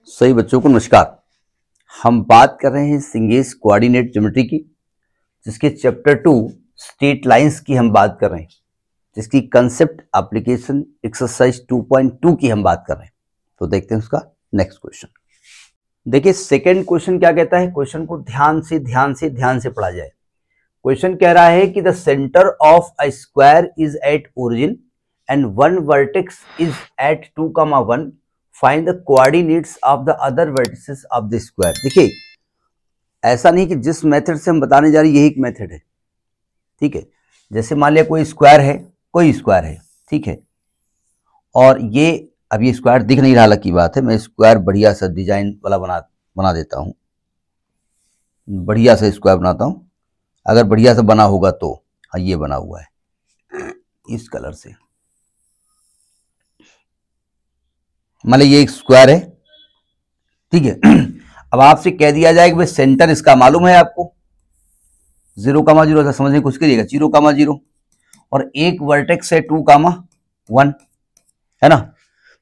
सही बच्चों को नमस्कार। हम बात कर रहे हैं सिंगेस कोऑर्डिनेट ज्योमेट्री की, जिसके चैप्टर 2 स्ट्रेट लाइंस की हम बात कर रहे हैं, जिसकी कंसेप्ट एप्लीकेशन एक्सरसाइज 2.2 की हम बात कर रहे हैं। तो देखते हैं उसका नेक्स्ट क्वेश्चन। देखिए सेकंड क्वेश्चन क्या कहता है, क्वेश्चन को ध्यान से पढ़ा जाए। क्वेश्चन कह रहा है कि the centre of a square is at origin and one vertex is at 2,1, find the coordinates of the other vertices of the square. देखिए ऐसा नहीं कि जिस मेथड से हम बताने जा रहे हैं यही एक मेथड है, ठीक है। जैसे मान लिया कोई स्क्वायर है, ठीक है, और ये अब ये स्क्वायर दिख नहीं रहा की बात है, मैं स्क्वायर बढ़िया सा डिजाइन वाला बना देता हूं, बढ़िया सा स्क्वायर बनाता हूं। अगर बढ़िया से बना होगा तो हाँ, ये बना हुआ है इस कलर से। मान लीजिए ये एक स्क्वायर है, ठीक है। अब आपसे कह दिया जाए कि भाई सेंटर इसका मालूम है आपको, 0,0 समझने की कोशिश करिएगा, 0,0 और एक वर्टेक्स है 2,1, है ना।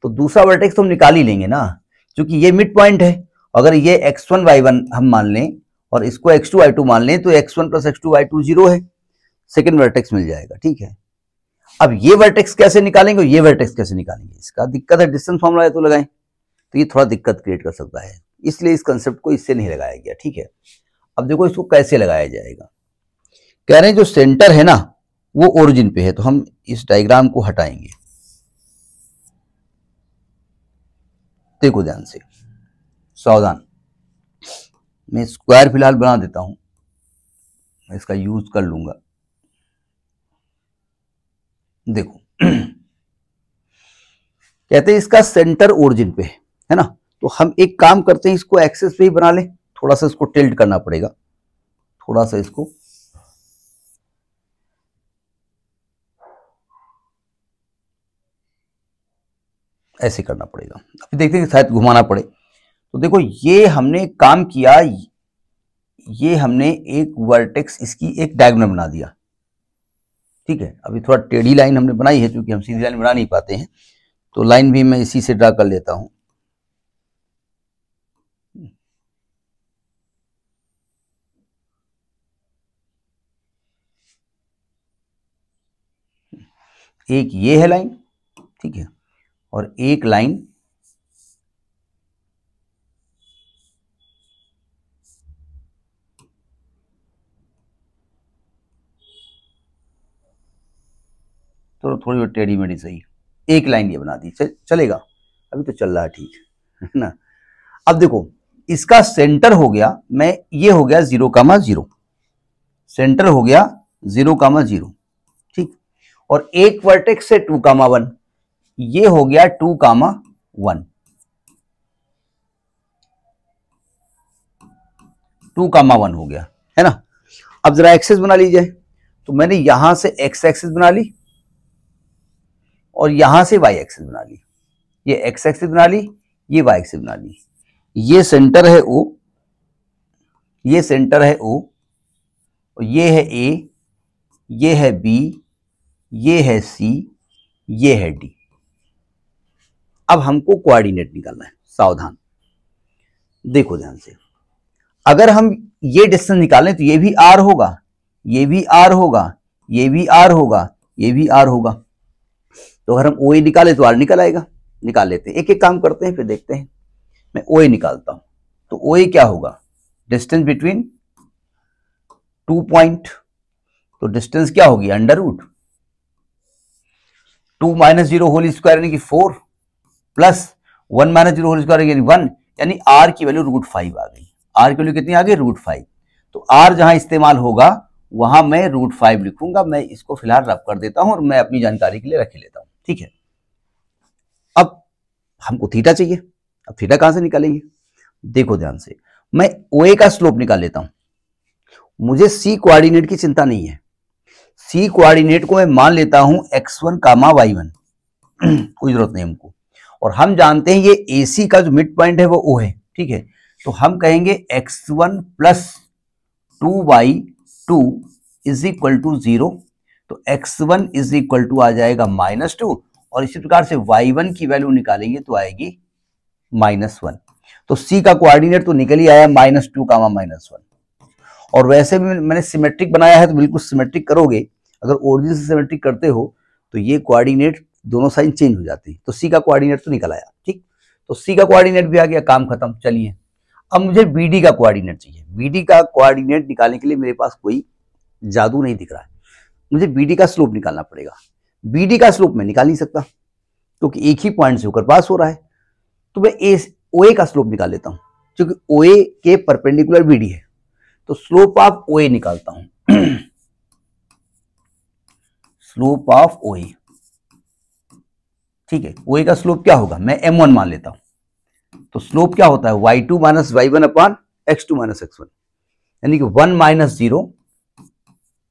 तो दूसरा वर्टेक्स तो हम निकाल ही लेंगे ना, क्योंकि ये मिड पॉइंट है। अगर ये x1 y1 हम मान लें और इसको x2 y2 मान लें तो x1 प्लस x2 y2 0 है, सेकेंड वर्टेक्स मिल जाएगा, ठीक है। अब ये वर्टेक्स कैसे निकालेंगे, ये वर्टेक्स कैसे निकालेंगे, इसका दिक्कत है। डिस्टेंस फॉर्मूला है तो लगाएं, तो ये थोड़ा दिक्कत क्रिएट कर सकता है, इसलिए इस कंसेप्ट को इससे नहीं लगाया गया, ठीक है। अब देखो इसको कैसे लगाया जाएगा। कह रहे हैं जो सेंटर है ना वो ओरिजिन पे है, तो हम इस डायग्राम को हटाएंगे। देखो ध्यान से, सावधान। मैं स्क्वायर फिलहाल बना देता हूं, मैं इसका यूज कर लूंगा। देखो कहते हैं इसका सेंटर ओरिजिन पे है ना, तो हम एक काम करते हैं, इसको एक्सेस पे ही बना लें। थोड़ा सा इसको टिल्ट करना पड़ेगा, थोड़ा सा इसको ऐसे करना पड़ेगा। अभी देखते हैं शायद घुमाना पड़े। तो देखो ये हमने काम किया, ये हमने एक वर्टेक्स इसकी एक डायगोनल बना दिया, ठीक है। अभी थोड़ा टेढ़ी लाइन हमने बनाई है, क्योंकि हम सीधी लाइन बना नहीं पाते हैं, तो लाइन भी मैं इसी से ड्रा कर लेता हूं। एक ये है लाइन, ठीक है, और एक लाइन तो थोड़ी टेढ़ी मेढ़ी सही, एक लाइन ये बना दी, चलेगा, अभी तो चल रहा है, ठीक है ना। अब देखो इसका सेंटर हो गया, मैं ये हो गया 0,0, सेंटर हो गया 0,0, ठीक। और एक वर्टेक्स है 2,1, ये हो गया 2,1, 2,1 हो गया, है ना। अब जरा एक्सेस बना लीजिए, तो मैंने यहां से एक्स एक्सिस बना ली और यहां से वाई एक्सिस बना ली। ये एक्स एक्सिस बना ली, ये वाई एक्सिस बना ली। ये सेंटर है ओ, ये सेंटर है ओ, और ये है ए, ये है बी, ये है सी, ये है डी। अब हमको कोऑर्डिनेट निकालना है, सावधान देखो ध्यान से। अगर हम ये डिस्टेंस निकालें तो ये भी आर होगा, ये भी आर होगा, ये भी आर होगा, ये भी आर होगा। तो अगर हम ओ ए निकाले तो आर निकल आएगा। निकाल लेते हैं, एक एक काम करते हैं, फिर देखते हैं। मैं ओ ए निकालता हूं, तो ओ ए क्या होगा, डिस्टेंस बिटवीन 2 पॉइंट, तो डिस्टेंस क्या होगी, under root 2 minus 0 whole square यानी कि 4 प्लस 1 माइनस 0 होल स्क्वायर यानी 1, यानी आर की वैल्यू √5 आ गई। आर की वैल्यू कितनी आ गई, √5। तो आर जहां इस्तेमाल होगा वहां मैं √5 लिखूंगा। मैं इसको फिलहाल रब कर देता हूं और मैं अपनी जानकारी के लिए रख लेता हूं, ठीक है। अब हमको थीटा चाहिए, अब थीटा कहां से निकालेंगे, देखो ध्यान से। मैं ओए का स्लोप निकाल लेता हूं, मुझे सी कोऑर्डिनेट की चिंता नहीं है। सी कोऑर्डिनेट को मैं मान लेता हूं x1, y1 कोई जरूरत नहीं हमको। और हम जानते हैं ये AC का जो मिड पॉइंट है वो O है, ठीक है। तो हम कहेंगे x1 plus 2y2 is equal to 0। तो x1 इज इक्वल टू आ जाएगा -2, और इसी प्रकार से y1 की वैल्यू निकालेंगे तो आएगी -1। तो सी का कोऑर्डिनेट तो निकल ही आया -2 कामा -1। और वैसे भी मैंने सिमेट्रिक बनाया है तो बिल्कुल सिमेट्रिक करोगे, अगर ओरिजिन से सिमेट्रिक करते हो तो ये कोऑर्डिनेट दोनों साइन चेंज हो जाती है। तो सी का कोऑर्डिनेट तो निकल आया, ठीक। तो सी का कोऑर्डिनेट भी आ गया, काम खत्म। चलिए अब मुझे बीडी का कोऑर्डिनेट चाहिए। बीडी का कोऑर्डिनेट निकालने के लिए मेरे पास कोई जादू नहीं दिख रहा है, मुझे बीडी का स्लोप निकालना पड़ेगा। बीडी का स्लोप मैं निकाल नहीं सकता क्योंकि एक ही पॉइंट से होकर पास हो रहा है, तो मैं ओए का स्लोप निकाल लेता हूं, क्योंकि ओए के परपेंडिकुलर बीडी है। तो स्लोप ऑफ ओए निकालता हूं स्लोप ऑफ ओए, ठीक है। ओए का स्लोप क्या होगा, मैं m1 मान लेता हूं। तो स्लोप क्या होता है, y2 माइनस y1 अपान x2 माइनस x1, यानी कि 1 माइनस 0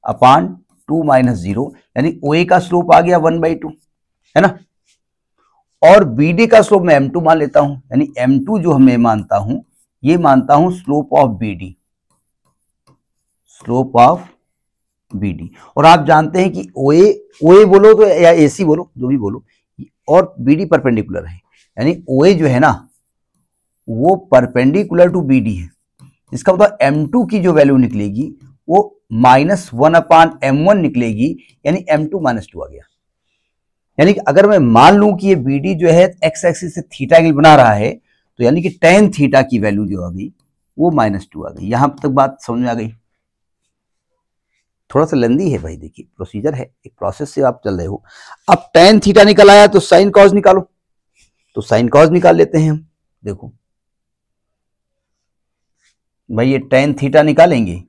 अपान 2 माइनस 0, यानी ओए का स्लोप आ गया 1/2, है ना। और बीडी का स्लोप मैं m2 मान लेता हूं, यानी m2 जो मैं मानता हूं, ये मानता हूं slope of BD, slope of BD. और आप जानते हैं कि ओए बोलो तो या एसी बोलो, जो भी बोलो, और बीडी परपेंडिकुलर है, यानी ओए जो है ना वो परपेंडिकुलर टू बीडी है। इसका मतलब m2 की जो वैल्यू निकलेगी वो -1 अपान m1 निकलेगी, यानी m2 -2 आ गया। यानी कि अगर मैं मान लूं कि ये बीडी जो है एक्स एक्सिस से थीटा एंगल बना रहा है, तो यानी कि tan थीटा की वैल्यू जो आ गई वो -2 आ गई। यहां तक बात समझ में आ गई। थोड़ा सा लेंदी है भाई, देखिए प्रोसीजर है, एक प्रोसेस से आप चल रहे हो। अब tan थीटा निकल आया तो साइन कॉस निकालो, तो साइन कॉस निकाल लेते हैं हम। देखो भाई ये tan थीटा निकालेंगे,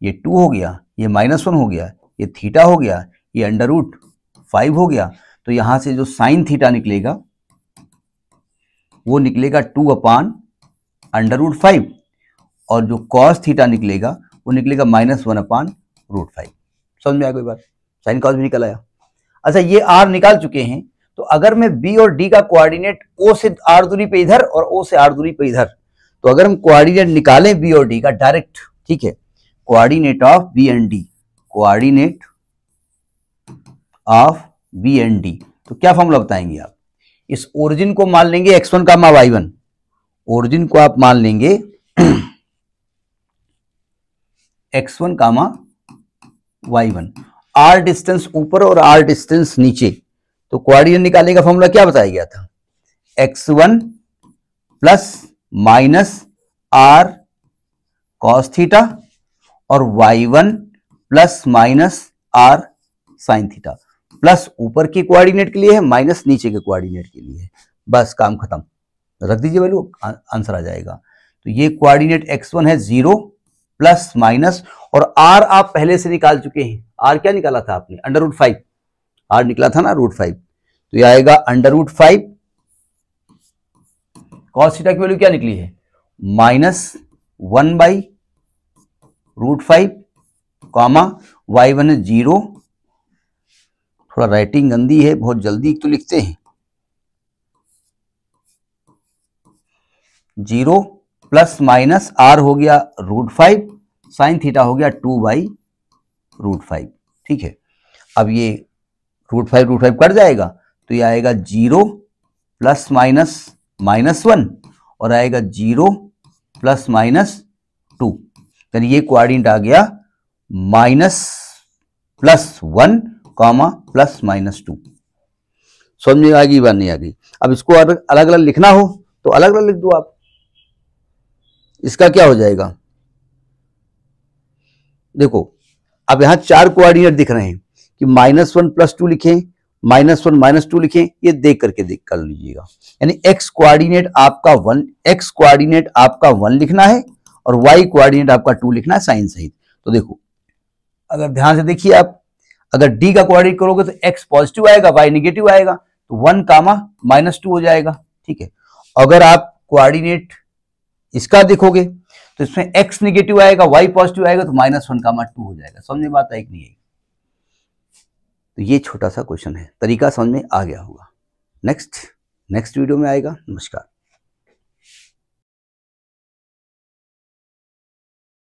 ये 2 हो गया, ये -1 हो गया, ये थीटा हो गया, ये √5 हो गया। तो यहां से जो साइन थीटा निकलेगा वो निकलेगा 2 अपान √5, और जो कॉस थीटा निकलेगा वो निकलेगा -1 अपान √5। समझ में आ गई बात, साइन कॉस भी निकल आया। अच्छा ये r निकाल चुके हैं, तो अगर मैं b और d का कोऑर्डिनेट o से r दूरी पे इधर और o से r दूरी पे इधर, तो अगर हम कोऑर्डिनेट निकालें b और d का डायरेक्ट, ठीक है, coordinate of b and d, coordinate of b and d, तो क्या फॉर्मूला बताएंगे आप। इस ओरिजिन को मान लेंगे x1 कामा y1, ओरिजिन को आप मान लेंगे x1 कामा y1, r डिस्टेंस ऊपर और r डिस्टेंस नीचे, तो कोऑर्डिनेट निकालने का फॉर्मूला क्या बताया गया था, x1 plus minus r cos theta और y1 plus minus r sin theta, plus ऊपर के कोऑर्डिनेट के लिए है, माइनस नीचे के कोऑर्डिनेट के लिए है। बस काम खत्म, रख दीजिए वैल्यू, आंसर आ जाएगा। तो ये कोऑर्डिनेट x1 है 0 प्लस माइनस, और r आप पहले से निकाल चुके हैं। r क्या निकाला था आपने, √5, r निकला था ना √5, तो ये आएगा √5, cos थीटा की वैल्यू क्या निकली है, -1/√5, कॉमा y1 है 0, थोड़ा राइटिंग गंदी है, बहुत जल्दी तो लिखते हैं, 0 प्लस माइनस r हो गया √5, साइन थीटा हो गया 2/√5, ठीक है। अब ये √5 कट जाएगा, तो ये आएगा 0 प्लस माइनस -1, और आएगा 0 प्लस माइनस 2, यानी ये कोऑर्डिनेट आ गया -+1 कॉमा +-2। समझ में आ गई बात, नहीं आ गई। अब इसको अलग अलग लिखना हो तो अलग अलग लिख दो आप। इसका क्या हो जाएगा, देखो अब यहां 4 कोऑर्डिनेट दिख रहे हैं कि -1 + 2 लिखें, -1 -2 लिखें, ये देख करके देख कर लीजिएगा। यानी x कोऑर्डिनेट आपका 1 लिखना है और y कोऑर्डिनेट आपका 2 लिखना है साइन सहित। तो देखो अगर ध्यान से देखिए आप, अगर d का कोऑर्डिनेट करोगे तो x पॉजिटिव आएगा, y निगेटिव आएगा, तो 1 कामा -2 हो जाएगा, ठीक है। अगर आप कोऑर्डिनेट इसका देखोगे तो इसमें x निगेटिव आएगा, y पॉजिटिव आएगा, तो -1 कामा 2 हो जाएगा। समझ में बात आई कि नहीं आई। तो ये छोटा सा क्वेश्चन है, तरीका समझ में आ गया होगा। नेक्स्ट वीडियो में आएगा। नमस्कार।